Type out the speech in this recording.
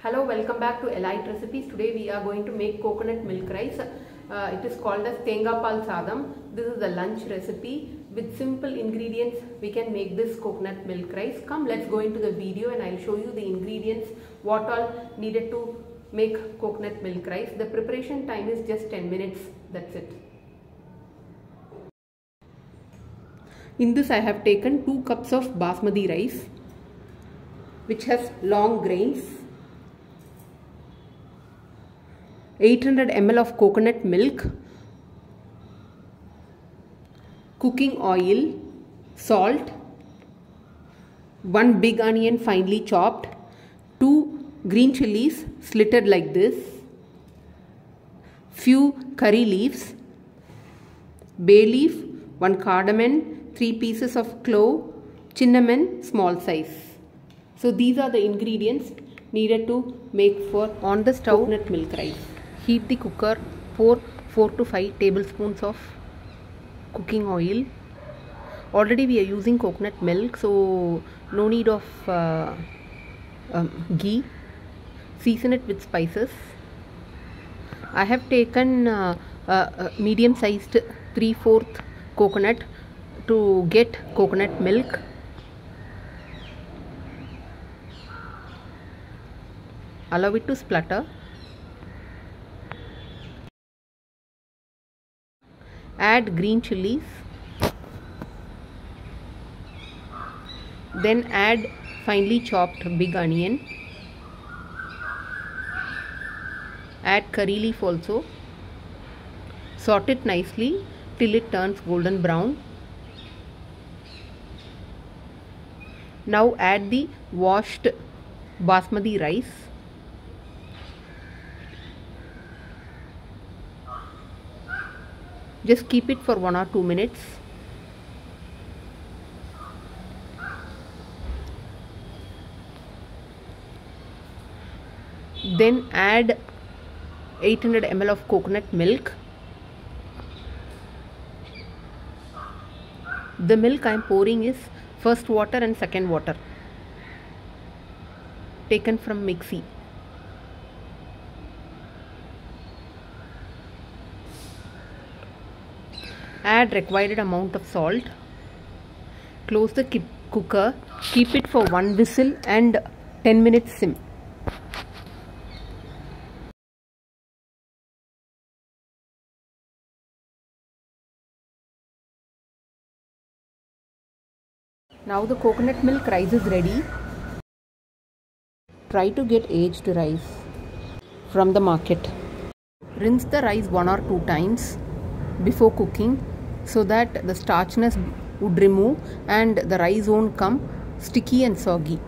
Hello, welcome back to Elite Recipes. Today we are going to make coconut milk rice. It is called as Thengai Paal Sadham. This is the lunch recipe. With simple ingredients we can make this coconut milk rice. Come, let's go into the video and I'll show you the ingredients, what all needed to make coconut milk rice. The preparation time is just 10 minutes. That's it. In this I have taken 2 cups of basmati rice, which has long grains, 800 ml of coconut milk, cooking oil, salt, 1 big onion finely chopped, 2 green chilies slitted like this, few curry leaves, bay leaf, 1 cardamom, 3 pieces of clove, cinnamon small size. So these are the ingredients needed to make for on the stove coconut milk rice. Heat the cooker, pour 4 to 5 tablespoons of cooking oil. Already we are using coconut milk, so no need of ghee. Season it with spices. I have taken medium sized 3/4 coconut to get coconut milk. Allow it to splutter. Add green chilies, then add finely chopped big onion, add curry leaf also, saute it nicely till it turns golden brown. Now add the washed basmati rice. Just keep it for 1 or 2 minutes. Then add 800 ml of coconut milk. The milk I am pouring is first water and second water, taken from mixie. Add required amount of salt. Close the cooker. Keep it for 1 whistle and 10 minutes sim. Now the coconut milk rice is ready. Try to get aged rice from the market. Rinse the rice 1 or 2 times before cooking, so that the starchiness would remove and the rice won't come sticky and soggy.